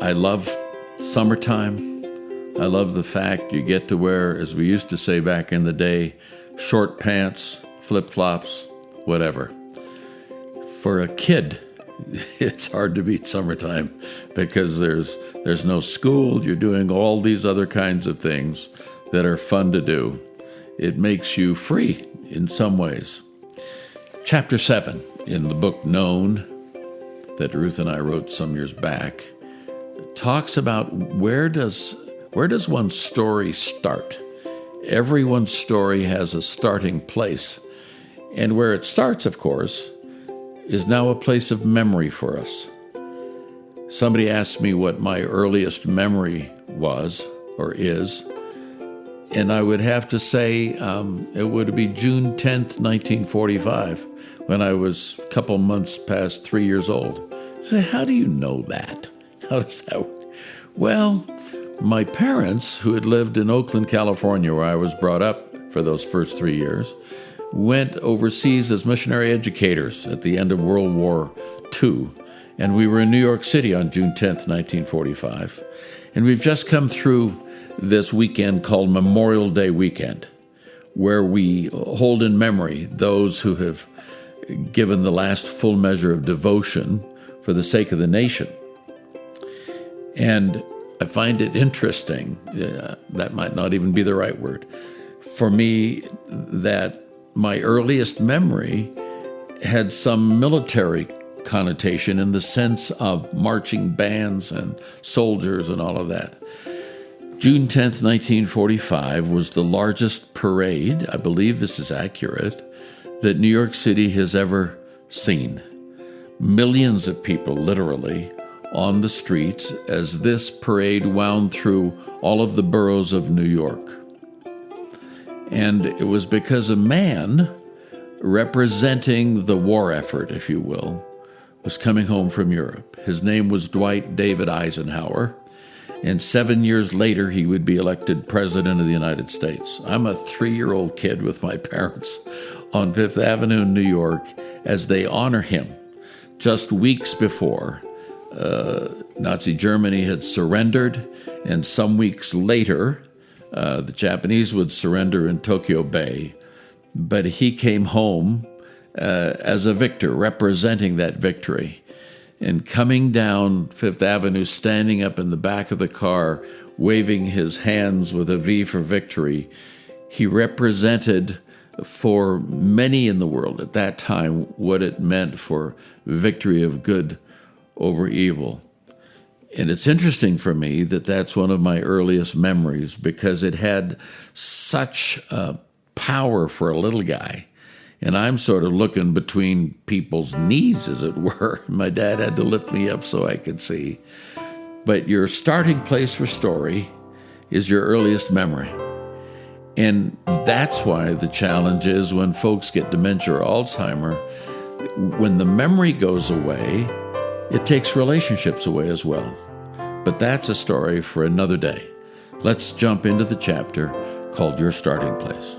I love summertime. I love the fact you get to wear, as we used to say back in the day, short pants, flip-flops, whatever. For a kid, it's hard to beat summertime because there's no school. You're doing all these other kinds of things that are fun to do. It makes you free in some ways. Chapter 7 in the book Known, that Ruth and I wrote some years back, talks about where does one's story start? Everyone's story has a starting place. And where it starts, of course, is now a place of memory for us. Somebody asked me what my earliest memory was or is, and I would have to say it would be June 10th, 1945, when I was a couple months past 3 years old. I say, how do you know that? How does that work? Well, my parents, who had lived in Oakland, California, where I was brought up for those first 3 years, went overseas as missionary educators at the end of World War II. And we were in New York City on June 10th, 1945. And we've just come through this weekend called Memorial Day weekend, where we hold in memory those who have given the last full measure of devotion for the sake of the nation. And I find it interesting, that might not even be the right word, for me that my earliest memory had some military connotation in the sense of marching bands and soldiers and all of that. June 10th, 1945 was the largest parade, I believe this is accurate, that New York City has ever seen. Millions of people, literally, on the streets as this parade wound through all of the boroughs of New York. And it was because a man representing the war effort, if you will, was coming home from Europe. His name was Dwight David Eisenhower, and 7 years later he would be elected President of the United States. I'm a 3-year-old kid with my parents on Fifth Avenue in New York as they honor him. Just weeks before, Nazi Germany had surrendered, and some weeks later, the Japanese would surrender in Tokyo Bay. But he came home as a victor, representing that victory. And coming down Fifth Avenue, standing up in the back of the car, waving his hands with a V for victory, he represented for many in the world at that time what it meant for victory of good over evil. And it's interesting for me that that's one of my earliest memories because it had such power for a little guy. And I'm sort of looking between people's knees, as it were. My dad had to lift me up so I could see. But your starting place for story is your earliest memory. And that's why the challenge is when folks get dementia or Alzheimer, when the memory goes away, it takes relationships away as well. But that's a story for another day. Let's jump into the chapter called Your Starting Place.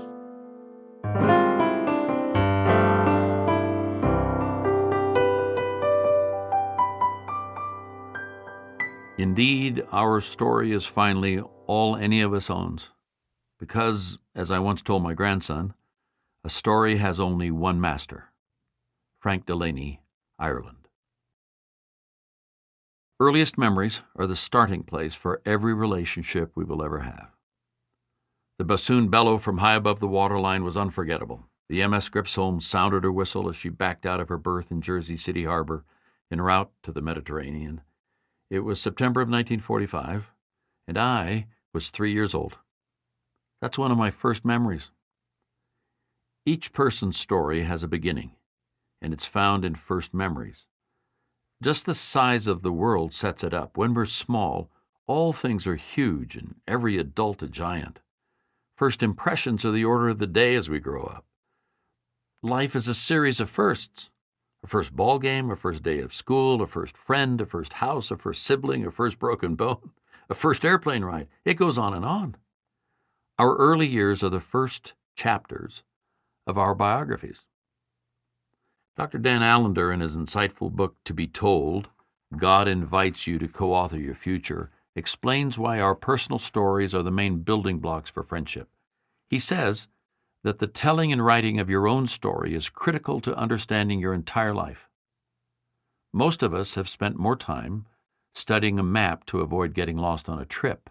Indeed, our story is finally all any of us owns. Because, as I once told my grandson, a story has only one master. Frank Delaney, Ireland. Earliest memories are the starting place for every relationship we will ever have. The bassoon bellow from high above the waterline was unforgettable. The MS Gripsholm sounded her whistle as she backed out of her berth in Jersey City Harbor en route to the Mediterranean. It was September of 1945, and I was 3 years old. That's one of my first memories. Each person's story has a beginning, and it's found in first memories. Just the size of the world sets it up. When we're small, all things are huge, and every adult a giant. First impressions are the order of the day as we grow up. Life is a series of firsts. A first ball game, a first day of school, a first friend, a first house, a first sibling, a first broken bone, a first airplane ride. It goes on and on. Our early years are the first chapters of our biographies. Dr. Dan Allender, in his insightful book, To Be Told, God invites you to co-author your future, explains why our personal stories are the main building blocks for friendship. He says that the telling and writing of your own story is critical to understanding your entire life. Most of us have spent more time studying a map to avoid getting lost on a trip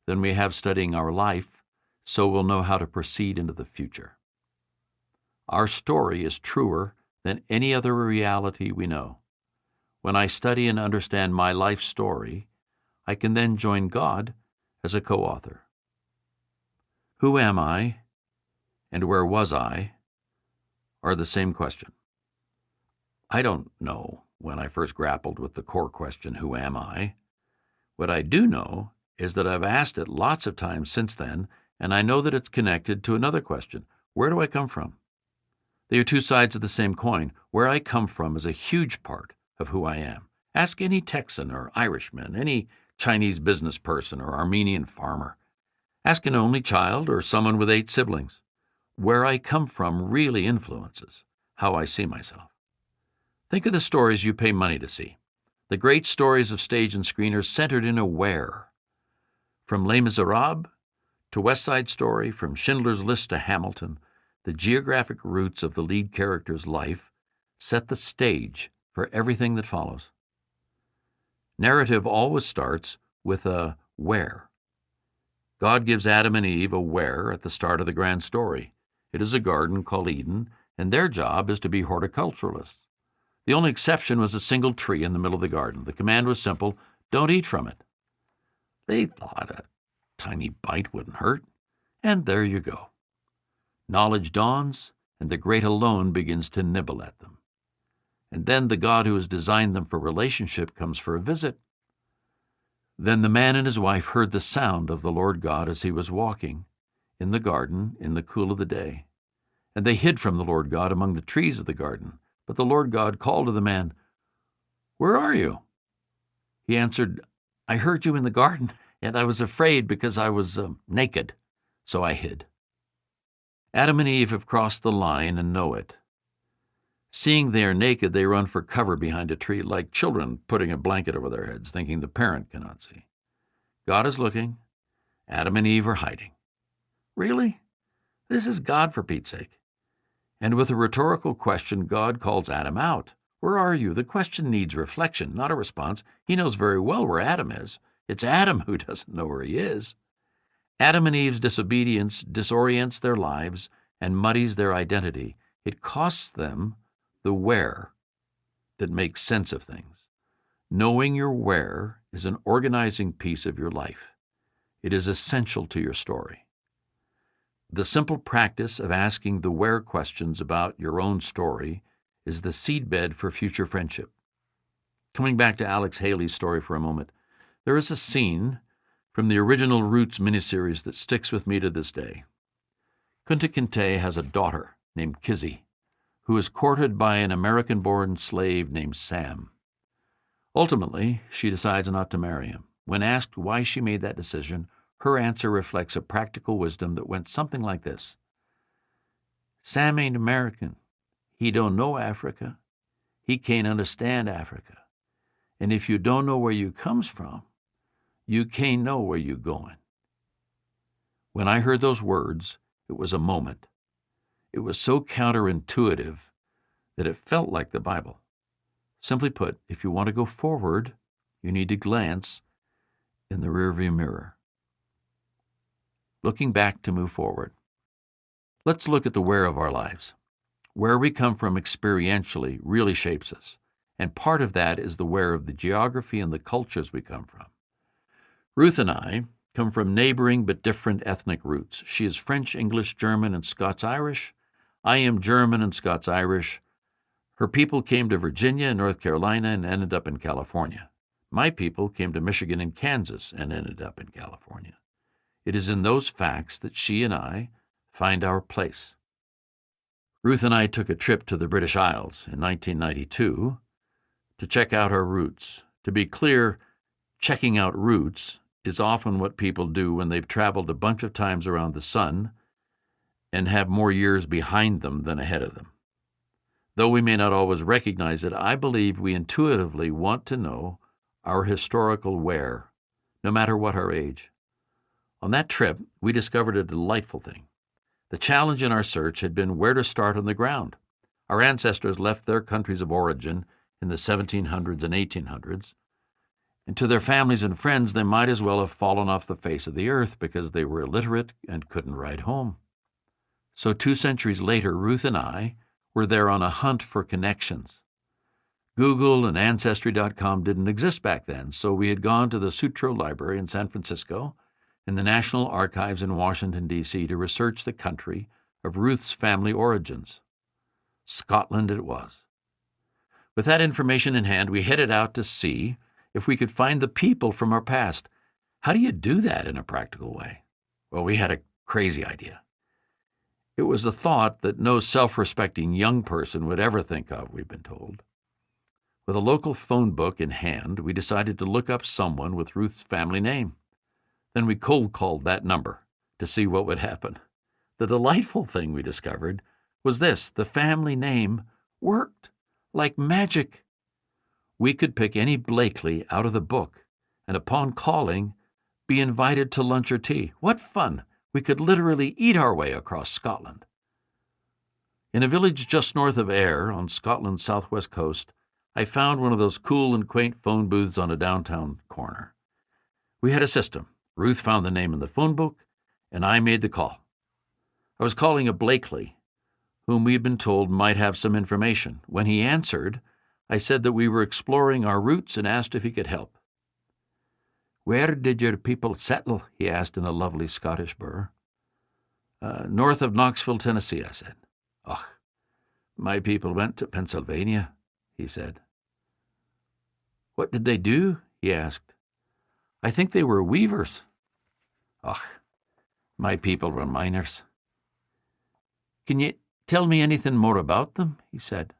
than we have studying our life, so we'll know how to proceed into the future. Our story is truer than any other reality we know. When I study and understand my life story, I can then join God as a co-author. Who am I and where was I are the same question. I don't know when I first grappled with the core question, who am I? What I do know is that I've asked it lots of times since then, and I know that it's connected to another question, where do I come from? They are two sides of the same coin. Where I come from is a huge part of who I am. Ask any Texan or Irishman, any Chinese business person or Armenian farmer. Ask an only child or someone with 8 siblings. Where I come from really influences how I see myself. Think of the stories you pay money to see. The great stories of stage and screen are centered in a where. From Les Miserables to West Side Story, from Schindler's List to Hamilton, the geographic roots of the lead character's life set the stage for everything that follows. Narrative always starts with a where. God gives Adam and Eve a where at the start of the grand story. It is a garden called Eden, and their job is to be horticulturalists. The only exception was a single tree in the middle of the garden. The command was simple, don't eat from it. They thought a tiny bite wouldn't hurt, and there you go. Knowledge dawns, and the great alone begins to nibble at them. And then the God who has designed them for relationship comes for a visit. Then the man and his wife heard the sound of the Lord God as he was walking in the garden in the cool of the day. And they hid from the Lord God among the trees of the garden. But the Lord God called to the man, "Where are you?" He answered, "I heard you in the garden, and I was afraid because I was naked, so I hid." Adam and Eve have crossed the line and know it. Seeing they are naked, they run for cover behind a tree like children putting a blanket over their heads, thinking the parent cannot see. God is looking. Adam and Eve are hiding. Really? This is God, for Pete's sake. And with a rhetorical question, God calls Adam out. Where are you? The question needs reflection, not a response. He knows very well where Adam is. It's Adam who doesn't know where he is. Adam and Eve's disobedience disorients their lives and muddies their identity. It costs them the where that makes sense of things. Knowing your where is an organizing piece of your life. It is essential to your story. The simple practice of asking the where questions about your own story is the seedbed for future friendship. Coming back to Alex Haley's story for a moment, there is a scene from the original Roots miniseries that sticks with me to this day. Kunta Kinte has a daughter named Kizzy, who is courted by an American-born slave named Sam. Ultimately, she decides not to marry him. When asked why she made that decision, her answer reflects a practical wisdom that went something like this. Sam ain't American. He don't know Africa. He can't understand Africa. And if you don't know where you comes from, you can't know where you going. When I heard those words, it was a moment. It was so counterintuitive that it felt like the Bible. Simply put, if you want to go forward, you need to glance in the rearview mirror. Looking back to move forward. Let's look at the where of our lives. Where we come from experientially really shapes us, and part of that is the where of the geography and the cultures we come from. Ruth and I come from neighboring but different ethnic roots. She is French, English, German, and Scots-Irish. I am German and Scots-Irish. Her people came to Virginia and North Carolina and ended up in California. My people came to Michigan and Kansas and ended up in California. It is in those facts that she and I find our place. Ruth and I took a trip to the British Isles in 1992 to check out our roots. To be clear, checking out roots is often what people do when they've traveled a bunch of times around the sun and have more years behind them than ahead of them. Though we may not always recognize it, I believe we intuitively want to know our historical where, no matter what our age. On that trip, we discovered a delightful thing. The challenge in our search had been where to start on the ground. Our ancestors left their countries of origin in the 1700s and 1800s, and to their families and friends they might as well have fallen off the face of the earth because they were illiterate and couldn't write home. So 2 centuries later, Ruth and I were there on a hunt for connections. Google and Ancestry.com didn't exist back then, so we had gone to the Sutro Library in San Francisco and the National Archives in Washington, D.C. to research the country of Ruth's family origins. Scotland it was. With that information in hand, we headed out to see if we could find the people from our past. How do you do that in a practical way? Well, we had a crazy idea. It was a thought that no self-respecting young person would ever think of, we've been told. With a local phone book in hand, we decided to look up someone with Ruth's family name. Then we cold called that number to see what would happen. The delightful thing we discovered was this: the family name worked like magic. We could pick any Blakely out of the book, and upon calling, be invited to lunch or tea. What fun! We could literally eat our way across Scotland. In a village just north of Ayr, on Scotland's southwest coast, I found one of those cool and quaint phone booths on a downtown corner. We had a system. Ruth found the name in the phone book, and I made the call. I was calling a Blakely, whom we had been told might have some information. When he answered, I said that we were exploring our roots and asked if he could help. "Where did your people settle?" he asked in a lovely Scottish burr. North of Knoxville, Tennessee," I said. "Och, my people went to Pennsylvania," he said. "What did they do?" he asked. "I think they were weavers." "Och, my people were miners." "Can you tell me anything more about them?" he said.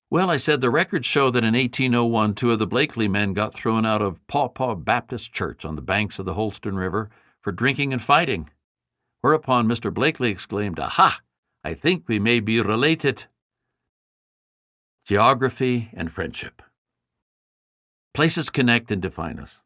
"Well," I said, "the records show that in 1801, 2 of the Blakely men got thrown out of Paw Paw Baptist Church on the banks of the Holston River for drinking and fighting." Whereupon Mr. Blakely exclaimed, "Aha! I think we may be related." Geography and friendship. Places connect and define us.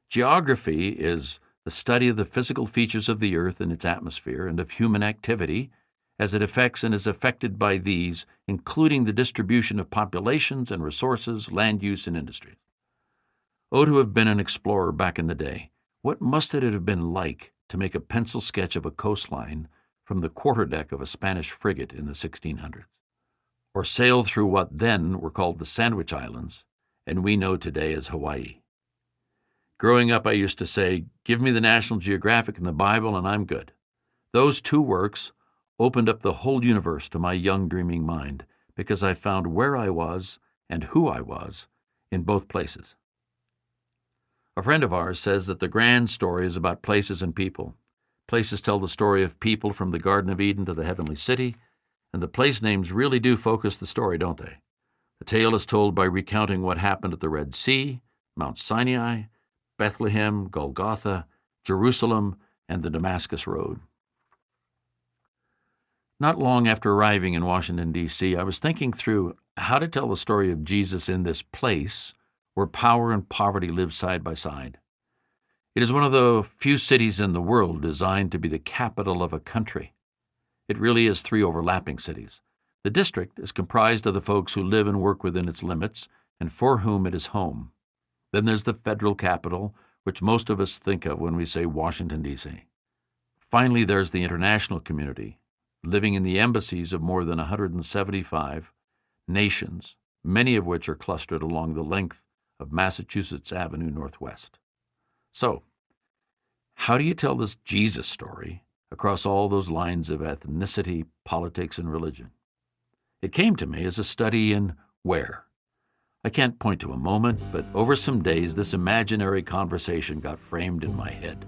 Geography is the study of the physical features of the earth and its atmosphere and of human activity as it affects and is affected by these, including the distribution of populations and resources, land use, and industries. Oh, to have been an explorer back in the day. What must it have been like to make a pencil sketch of a coastline from the quarterdeck of a Spanish frigate in the 1600s, or sail through what then were called the Sandwich Islands, and we know today as Hawaii. Growing up, I used to say, "Give me the National Geographic and the Bible, and I'm good." Those 2 works opened up the whole universe to my young dreaming mind, because I found where I was and who I was in both places. A friend of ours says that the grand story is about places and people. Places tell the story of people from the Garden of Eden to the heavenly city, and the place names really do focus the story, don't they? The tale is told by recounting what happened at the Red Sea, Mount Sinai, Bethlehem, Golgotha, Jerusalem, and the Damascus Road. Not long after arriving in Washington, D.C., I was thinking through how to tell the story of Jesus in this place where power and poverty live side by side. It is one of the few cities in the world designed to be the capital of a country. It really is 3 overlapping cities. The district is comprised of the folks who live and work within its limits and for whom it is home. Then there's the federal capital, which most of us think of when we say Washington, D.C. Finally, there's the international community, living in the embassies of more than 175 nations, many of which are clustered along the length of Massachusetts Avenue Northwest. So, how do you tell this Jesus story across all those lines of ethnicity, politics, and religion? It came to me as a study in where. I can't point to a moment, but over some days this imaginary conversation got framed in my head.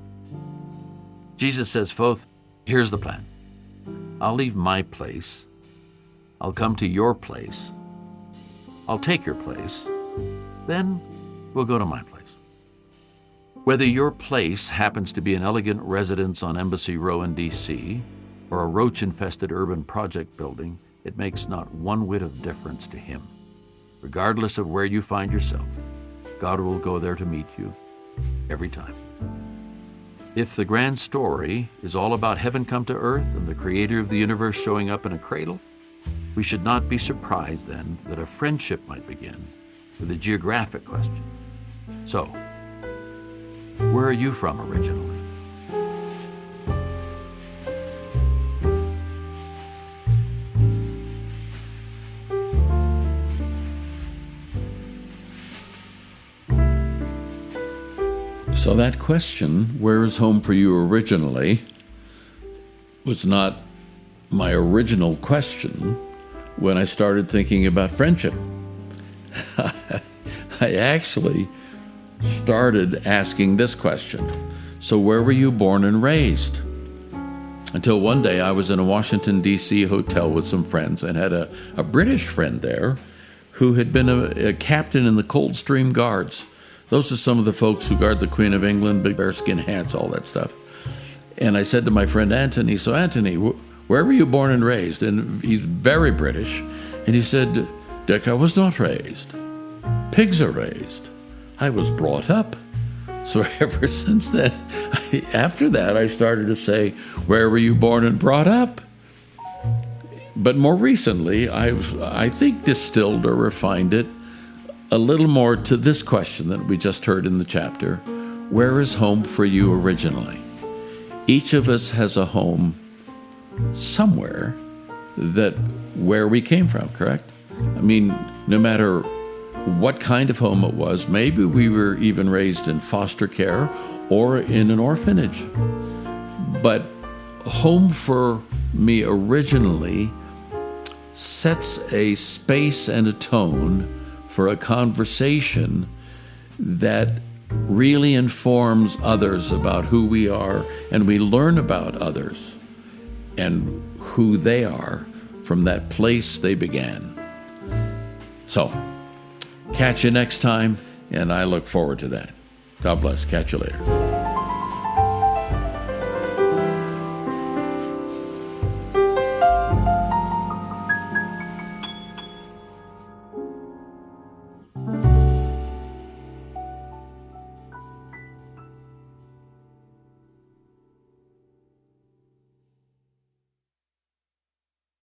Jesus says, "Foth, here's the plan. I'll leave my place. I'll come to your place. I'll take your place. Then we'll go to my place. Whether your place happens to be an elegant residence on Embassy Row in D.C. or a roach-infested urban project building it makes not one whit of difference to Him. Regardless of where you find yourself, God will go there to meet you every time. If the grand story is all about heaven come to earth and the Creator of the universe showing up in a cradle, we should not be surprised then that a friendship might begin with a geographic question. So, where are you from originally? So that question, where is home for you originally, was not my original question when I started thinking about friendship. I actually started asking this question. So where were you born and raised? Until one day I was in a Washington, D.C. hotel with some friends and had a British friend there who had been a captain in the Coldstream Guards. Those are some of the folks who guard the Queen of England, big bearskin hats, all that stuff. And I said to my friend Anthony, so Anthony, where were you born and raised? And he's very British. And he said, Dick, I was not raised. Pigs are raised. I was brought up. So ever since then, after that, I started to say, where were you born and brought up? But more recently, I think, distilled or refined it a little more to this question that we just heard in the chapter. Where is home for you originally? Each of us has a home somewhere where we came from, correct? I mean, no matter what kind of home it was, maybe we were even raised in foster care or in an orphanage. But home for me originally sets a space and a tone for a conversation that really informs others about who we are, and we learn about others and who they are from that place they began. So, catch you next time, and I look forward to that. God bless. Catch you later.